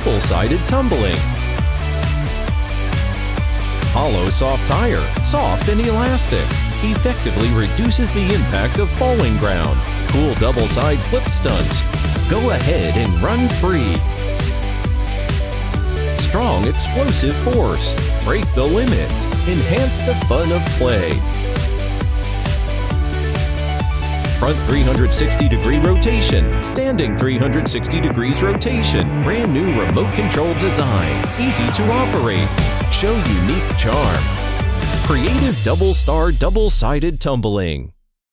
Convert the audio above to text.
double-sided tumbling. Hollow soft tire, soft and elastic, effectively reduces the impact of falling ground. Cool double-side flip stunts. Go ahead and run free. Strong explosive force. Break the limit. Enhance the fun of play. Front 360-degree rotation, standing 360 degrees rotation, brand new remote control design, easy to operate, show unique charm. Creative double-star double-sided tumbling.